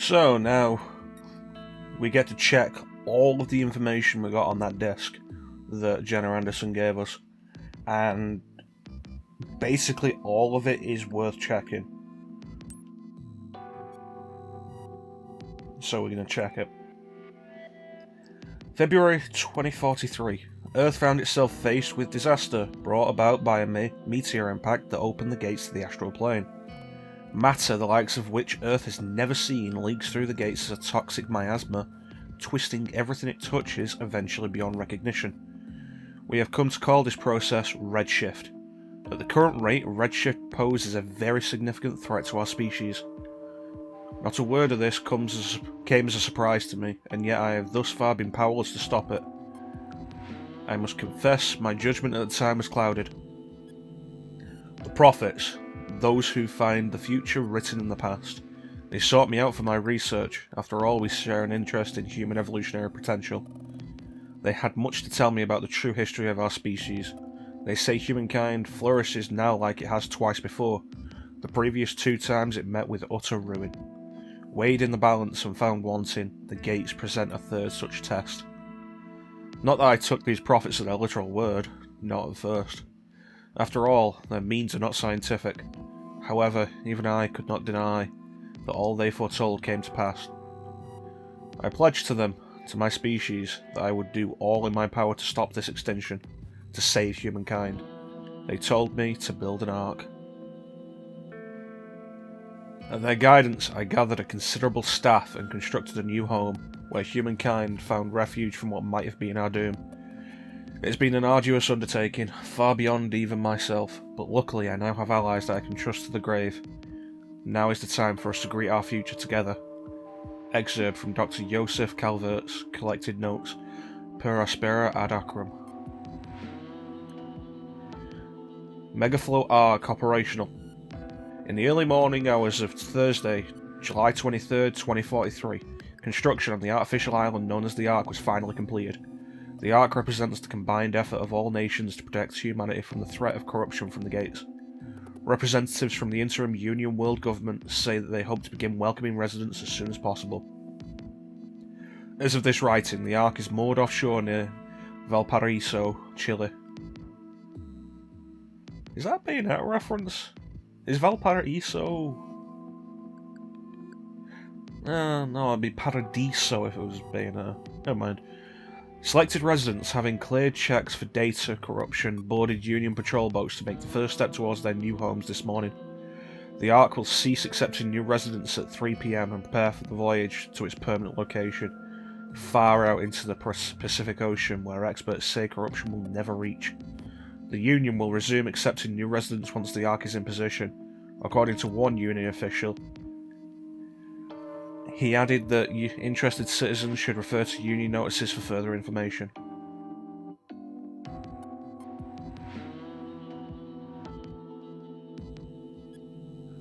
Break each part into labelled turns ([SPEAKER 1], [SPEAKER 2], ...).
[SPEAKER 1] So now we get to check all of the information we got on that disc that Jenna Anderson gave us, and basically all of it is worth checking. So we're going to check it. February 2043. Earth found itself faced with disaster brought about by a meteor impact that opened the gates to the astral plane. Matter, the likes of which Earth has never seen, leaks through the gates as a toxic miasma, twisting everything it touches eventually beyond recognition. We have come to call this process Redshift. At the current rate, Redshift poses a very significant threat to our species. Not a word of this came as a surprise to me, and yet I have thus far been powerless to stop it. I must confess, my judgment at the time was clouded. The prophets, those who find the future written in the past. They sought me out for my research. After all, we share an interest in human evolutionary potential. They had much to tell me about the true history of our species. They say humankind flourishes now like it has twice before. The previous 2 times it met with utter ruin. Weighed in the balance and found wanting, the gates present a third such test. Not that I took these prophets at their literal word, not at first. After all, their means are not scientific. However, even I could not deny that all they foretold came to pass. I pledged to them, to my species, that I would do all in my power to stop this extinction, to save humankind. They told me to build an ark. At their guidance, I gathered a considerable staff and constructed a new home, where humankind found refuge from what might have been our doom. It's been an arduous undertaking, far beyond even myself, but luckily I now have allies that I can trust to the grave. Now is the time for us to greet our future together. Excerpt from Dr. Joseph Calvert's collected notes, Per aspera ad acrum. Megaflow Arc operational. In the early morning hours of Thursday, July 23rd, 2043, construction on the artificial island known as the Ark was finally completed. The Ark represents the combined effort of all nations to protect humanity from the threat of corruption from the gates. Representatives from the interim Union World Government say that they hope to begin welcoming residents as soon as possible. As of this writing, the Ark is moored offshore near Val Paradiso, Chile. Is that a Bayonetta reference? Is Val Paradiso... no, it'd be Paradiso if it was Bayonetta. Never mind. Selected residents, having cleared checks for data corruption, boarded Union patrol boats to make the first step towards their new homes this morning. The Ark will cease accepting new residents at 3 PM and prepare for the voyage to its permanent location, far out into the Pacific Ocean, where experts say corruption will never reach. The Union will resume accepting new residents once the Ark is in position, according to one Union official. He added that interested citizens should refer to Union notices for further information.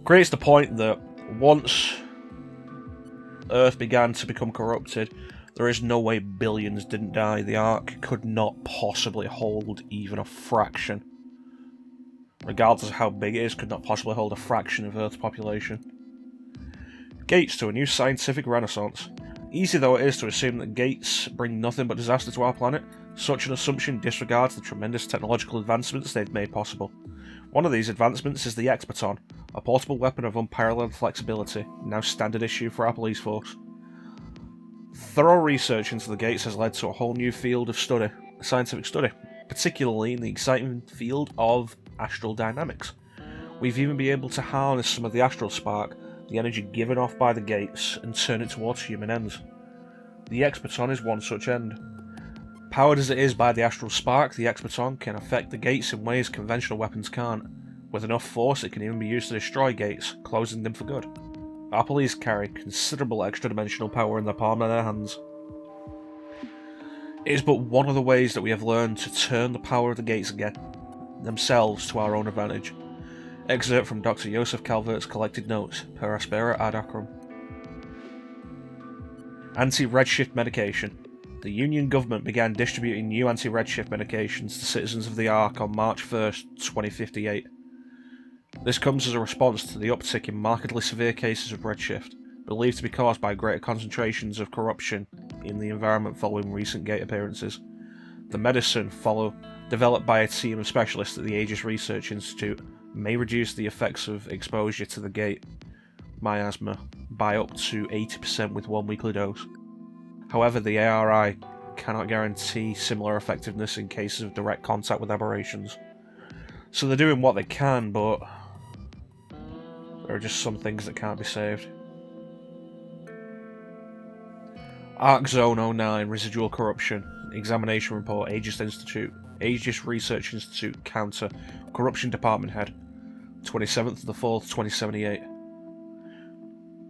[SPEAKER 1] Creates the point that once Earth began to become corrupted, there is no way billions didn't die. The Ark could not possibly hold even a fraction. Regardless of how big it is, could not possibly hold a fraction of Earth's population. Gates to a new scientific renaissance. Easy though it is to assume that gates bring nothing but disaster to our planet, such an assumption disregards the tremendous technological advancements they've made possible. One of these advancements is the X-Baton, a portable weapon of unparalleled flexibility, now standard issue for our police force. Thorough research into the gates has led to a whole new field of study, scientific study, particularly in the exciting field of astral dynamics. We've even been able to harness some of the astral spark, the energy given off by the gates, and turn it towards human ends. The X-Baton is one such end. Powered as it is by the astral spark, the X-Baton can affect the gates in ways conventional weapons can't. With enough force, it can even be used to destroy gates, closing them for good. Our police carry considerable extra-dimensional power in the palm of their hands. It is but one of the ways that we have learned to turn the power of the gates again, themselves to our own advantage. Excerpt from Dr. Joseph Calvert's collected notes, Per aspera ad acrum. Anti-Redshift Medication. The Union government began distributing new anti-Redshift medications to citizens of the Ark on March 1st, 2058. This comes as a response to the uptick in markedly severe cases of Redshift. believed to be caused by greater concentrations of corruption in the environment following recent gate appearances. The medicine, developed by a team of specialists at the Aegis Research Institute, may reduce the effects of exposure to the gate miasma by up to 80% with one weekly dose. However, the ARI cannot guarantee similar effectiveness in cases of direct contact with aberrations. So they're doing what they can, but there are just some things that can't be saved. ARC Zone 09 Residual Corruption Examination Report Aegis Research Institute Counter Corruption Department Head 27th of the 4th 2078.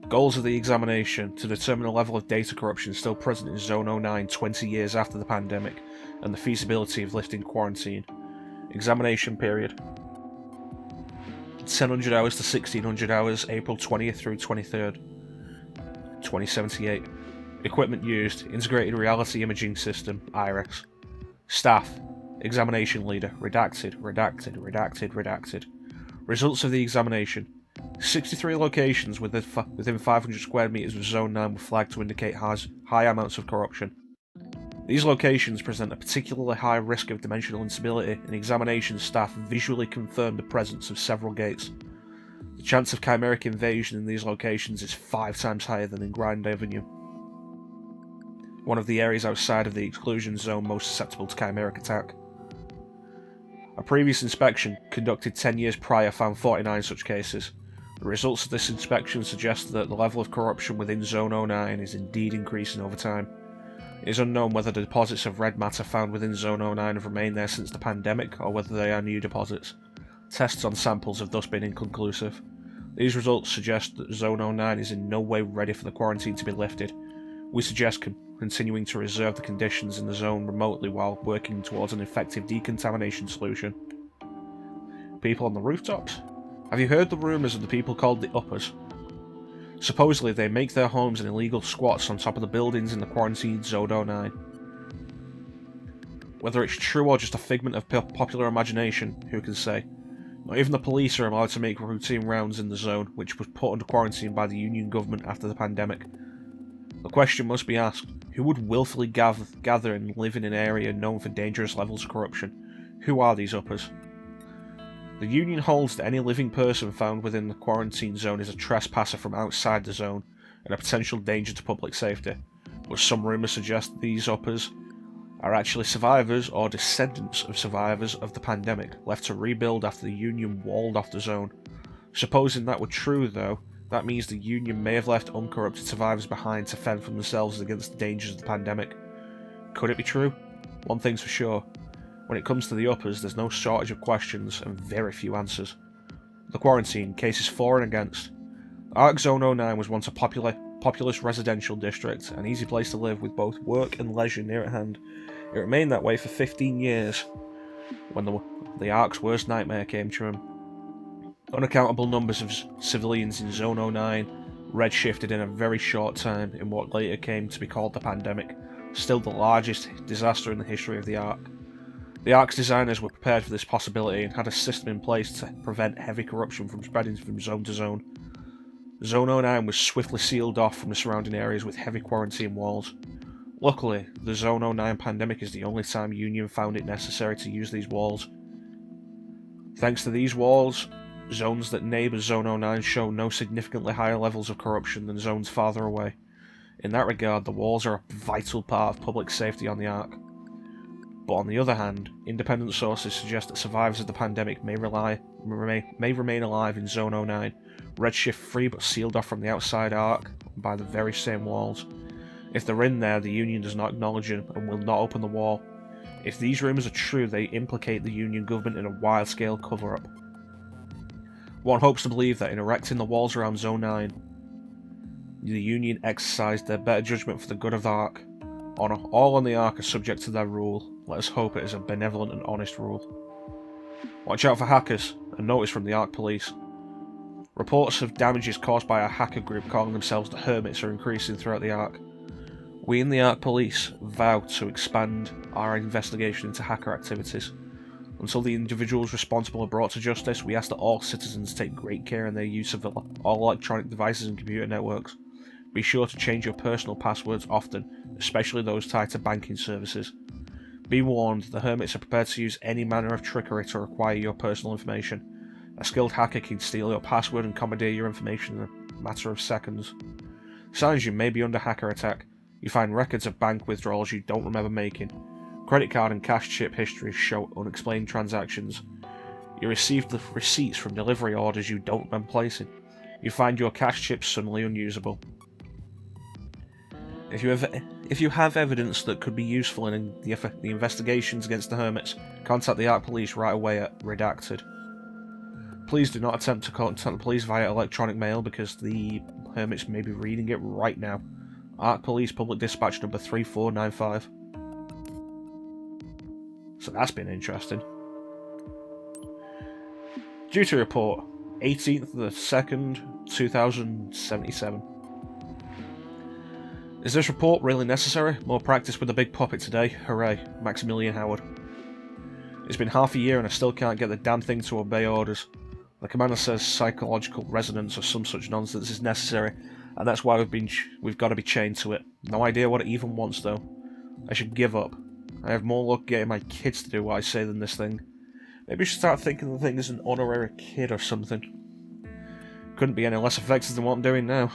[SPEAKER 1] Goals of the examination: to determine the level of data corruption still present in Zone 09 20 years after the pandemic and the feasibility of lifting quarantine. Examination period: 1000 hours to 1600 hours, April 20th through 23rd 2078. Equipment used: Integrated Reality Imaging System, IRIS. Staff: Examination Leader, redacted. Results of the examination: 63 locations within 500 square meters of Zone 9 were flagged to indicate high amounts of corruption. These locations present a particularly high risk of dimensional instability, and examination staff visually confirmed the presence of several gates. The chance of chimeric invasion in these locations is 5 times higher than in Grind Avenue, one of the areas outside of the exclusion zone most susceptible to chimeric attack. A previous inspection, conducted 10 years prior, found 49 such cases. The results of this inspection suggest that the level of corruption within Zone 09 is indeed increasing over time. It is unknown whether the deposits of red matter found within Zone 09 have remained there since the pandemic, or whether they are new deposits. Tests on samples have thus been inconclusive. These results suggest that Zone 09 is in no way ready for the quarantine to be lifted. We suggest continuing to reserve the conditions in the zone remotely while working towards an effective decontamination solution. People on the rooftops? Have you heard the rumours of the people called the Uppers? Supposedly they make their homes in illegal squats on top of the buildings in the quarantined Zone 09. Whether it's true or just a figment of popular imagination, who can say? Not even the police are allowed to make routine rounds in the zone, which was put under quarantine by the Union government after the pandemic. The question must be asked: who would willfully gather and live in an area known for dangerous levels of corruption? Who are these Uppers? The Union holds that any living person found within the quarantine zone is a trespasser from outside the zone and a potential danger to public safety, but some rumours suggest that these Uppers are actually survivors or descendants of survivors of the pandemic, left to rebuild after the Union walled off the zone. Supposing that were true, though, that means the Union may have left uncorrupted survivors behind to fend for themselves against the dangers of the pandemic. Could it be true? One thing's for sure: when it comes to the Uppers, there's no shortage of questions and very few answers. The quarantine, cases for and against. ARC Zone 09 was once a populous residential district, an easy place to live with both work and leisure near at hand. It remained that way for 15 years, when the ARC's worst nightmare came true. Unaccountable numbers of civilians in Zone 09 redshifted in a very short time in what later came to be called the pandemic, still the largest disaster in the history of the ARC. The ARC's designers were prepared for this possibility and had a system in place to prevent heavy corruption from spreading from zone to zone. Zone 09 was swiftly sealed off from the surrounding areas with heavy quarantine walls. Luckily, the Zone 09 pandemic is the only time Union found it necessary to use these walls. Thanks to these walls, zones that neighbour Zone 09 show no significantly higher levels of corruption than zones farther away. In that regard, the walls are a vital part of public safety on the ARC. But on the other hand, independent sources suggest that survivors of the pandemic may remain alive in Zone 09, redshift free but sealed off from the outside ARC by the very same walls. If they're in there, the Union does not acknowledge them and will not open the wall. If these rumours are true, they implicate the Union government in a wide-scale cover-up. One hopes to believe that in erecting the walls around Zone 9, the Union exercised their better judgment for the good of the ARC. All on the ARC are subject to their rule. Let us hope it is a benevolent and honest rule. Watch out for hackers. A notice from the ARC police. Reports of damages caused by a hacker group calling themselves the Hermits are increasing throughout the ARC. We in the ARC police vow to expand our investigation into hacker activities. Until the individuals responsible are brought to justice, we ask that all citizens take great care in their use of all electronic devices and computer networks. Be sure to change your personal passwords often, especially those tied to banking services. Be warned, the hermits are prepared to use any manner of trickery to acquire your personal information. A skilled hacker can steal your password and commandeer your information in a matter of seconds. Signs you may be under hacker attack. You find records of bank withdrawals you don't remember making. Credit card and cash chip histories show unexplained transactions. You receive the receipts from delivery orders you don't remember placing. You find your cash chips suddenly unusable. If you have evidence that could be useful in the investigations against the hermits, contact the Ark Police right away at Redacted. Please do not attempt to contact the police via electronic mail because the hermits may be reading it right now. Ark Police Public Dispatch number 3495. So that's been interesting. Duty report, 18th of the 2nd, 2077. Is this report really necessary? More practice with the big puppet today. Hooray, Maximilian Howard. It's been half a year and I still can't get the damn thing to obey orders. The commander says psychological resonance or some such nonsense is necessary, and that's why we've got to be chained to it. No idea what it even wants though. I should give up. I have more luck getting my kids to do what I say than this thing. Maybe I should start thinking the thing as an honorary kid or something. Couldn't be any less effective than what I'm doing now.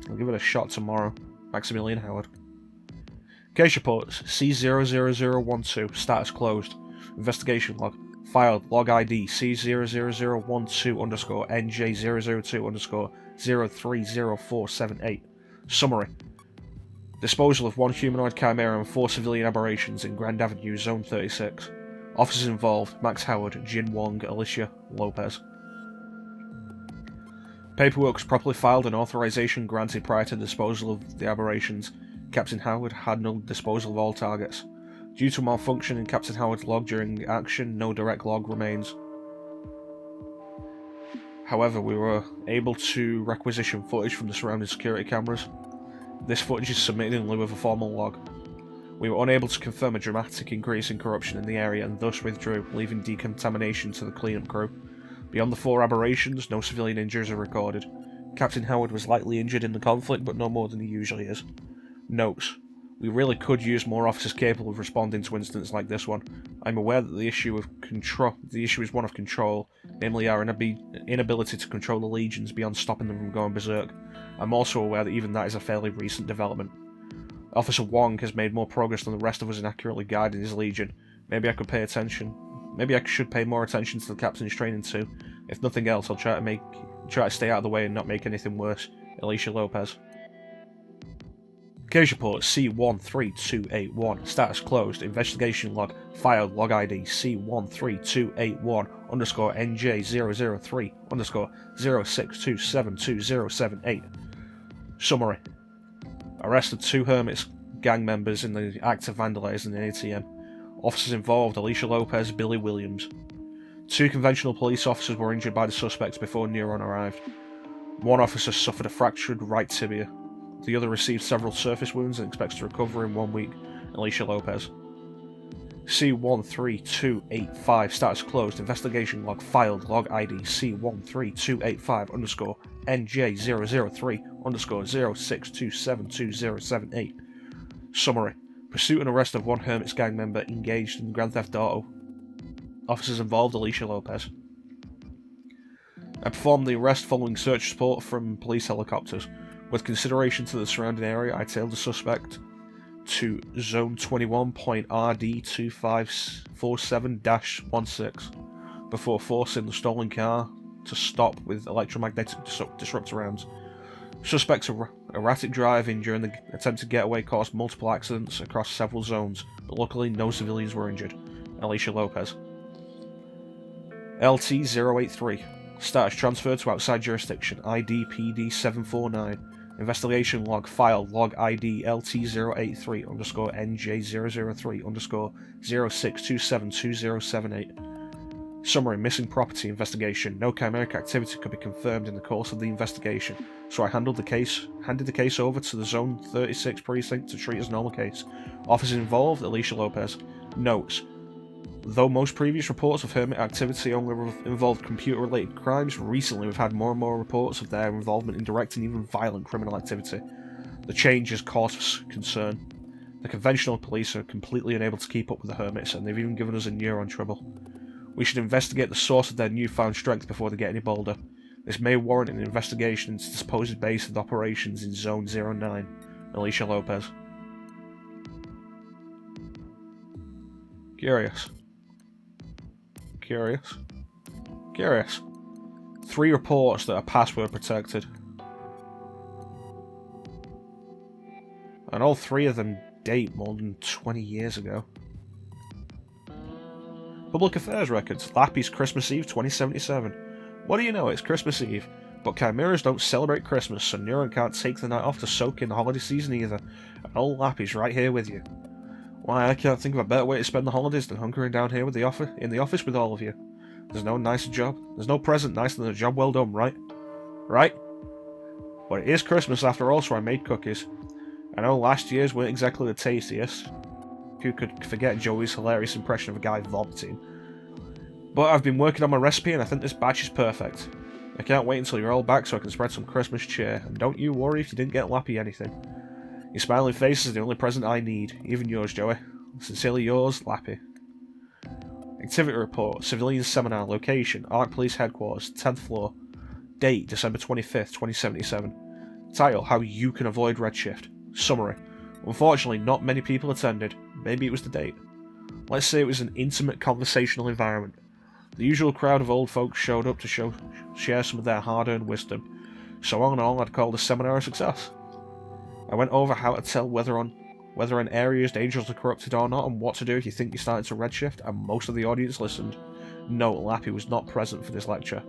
[SPEAKER 1] I'll give it a shot tomorrow. Maximilian Howard. Case reports, C00012, status closed. Investigation log. Filed, log ID, C00012_NJ002_030478. Summary. Disposal of 1 humanoid chimera and 4 civilian aberrations in Grand Avenue, Zone 36. Officers involved, Max Howard, Jin Wong, Alicia Lopez. Paperwork was properly filed and authorization granted prior to disposal of the aberrations. Captain Howard had no disposal of all targets. Due to malfunction in Captain Howard's log during action, no direct log remains. However, we were able to requisition footage from the surrounding security cameras. This footage is submitted in lieu of a formal log. We were unable to confirm a dramatic increase in corruption in the area and thus withdrew, leaving decontamination to the cleanup crew. Beyond the 4 aberrations, no civilian injuries are recorded. Captain Howard was lightly injured in the conflict, but no more than he usually is. Notes. We really could use more officers capable of responding to incidents like this one. I'm aware that the issue is one of control, namely our inability to control the legions beyond stopping them from going berserk. I'm also aware that even that is a fairly recent development. Officer Wong has made more progress than the rest of us in accurately guiding his legion. Maybe I should pay more attention to the captain's training too. If nothing else, I'll try to stay out of the way and not make anything worse. Alicia Lopez. Case report C13281. Status closed. Investigation log. Filed, log ID C13281_NJ003_06272078. Summary. Arrested 2 hermits gang members in the act of vandalising an ATM. Officers involved, Alicia Lopez, Billy Williams. 2 conventional police officers were injured by the suspects before Neuron arrived. 1 officer suffered a fractured right tibia. The other received several surface wounds and expects to recover in 1 week. Alicia Lopez. C13285. Status closed. Investigation log. Filed. Log ID C13285_NJ003_06272078. Summary. Pursuit and arrest of 1 Hermit's gang member engaged in Grand Theft Auto. Officers involved, Alicia Lopez. I performed the arrest following search support from police helicopters. With consideration to the surrounding area, I tailed the suspect to Zone 21.RD2547-16 before forcing the stolen car to stop with electromagnetic disruptor rounds. Suspect's erratic driving during the attempted getaway caused multiple accidents across several zones, but luckily no civilians were injured. Alicia Lopez. LT-083. Status transferred to outside jurisdiction. ID PD-749. Investigation log. File. Log ID LT-083_NJ003_06272078. Summary. Missing property investigation. No chimeric activity could be confirmed in the course of the investigation, so I handed the case over to the Zone 36 precinct to treat as a normal case. Officers involved, Alicia Lopez. Notes. Though most previous reports of hermit activity only involved computer-related crimes, recently we've had more and more reports of their involvement in direct and even violent criminal activity. The change is cause for concern. The conventional police are completely unable to keep up with the hermits, and they've even given us a neuron trouble. We should investigate the source of their newfound strength before they get any bolder. This may warrant an investigation into the supposed base of operations in Zone 09. Alicia Lopez. Curious. 3 reports that are password protected. And all 3 of them date more than 20 years ago. Public Affairs Records, Lappy's Christmas Eve 2077. What do you know, it's Christmas Eve. But Chimeras don't celebrate Christmas, so Neuron can't take the night off to soak in the holiday season either. And old Lappy's right here with you. Why, I can't think of a better way to spend the holidays than hunkering down here with in the office with all of you. There's no nicer job. There's no present nicer than a job well done, right? Right? But it is Christmas after all, so I made cookies. I know last year's weren't exactly the tastiest. Who could forget Joey's hilarious impression of a guy vomiting? But I've been working on my recipe and I think this batch is perfect. I can't wait until you're all back so I can spread some Christmas cheer, and don't you worry if you didn't get Lappy anything. Your smiling face is the only present I need, even yours, Joey. Sincerely yours, Lappy. Activity report, civilian seminar, location, Arc Police Headquarters, 10th floor. Date, December 25th, 2077. Title, How You Can Avoid Redshift. Summary. Unfortunately, not many people attended. Maybe it was the date. Let's say it was an intimate conversational environment. The usual crowd of old folks showed up to share some of their hard-earned wisdom. So all in all, I'd call the seminar a success. I went over how to tell whether an area is dangerously corrupted or not, and what to do if you think you're starting to redshift, and most of the audience listened. No, Lappy was not present for this lecture.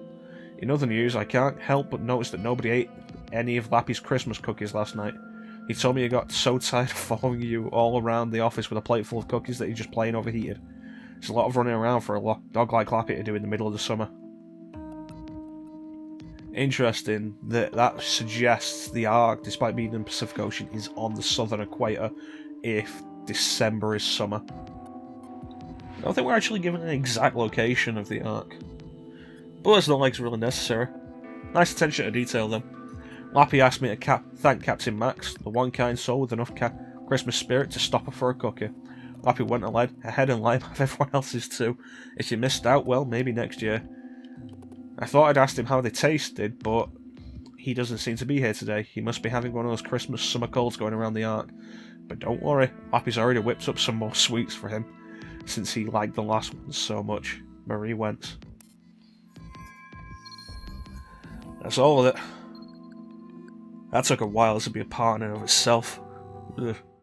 [SPEAKER 1] In other news, I can't help but notice that nobody ate any of Lappy's Christmas cookies last night. He told me he got so tired of following you all around the office with a plate full of cookies that he just plain overheated. It's a lot of running around for a dog like Lappy to do in the middle of the summer. Interesting that suggests the arc, despite being in the Pacific Ocean, is on the southern equator if December is summer. I don't think we're actually given an exact location of the arc. But it's not like it's really necessary. Nice attention to detail though. Lappy asked me to thank Captain Max, the one kind soul with enough Christmas spirit to stop her for a cookie. Lappy went ahead and lied of everyone else's too. If you missed out, well, maybe next year. I thought I'd asked him how they tasted, but he doesn't seem to be here today. He must be having one of those Christmas summer colds going around the arc. But don't worry, Lappy's already whipped up some more sweets for him, since he liked the last one so much. Marie Wentz. That's all of it. That took a while to be a part in and of itself. Ugh.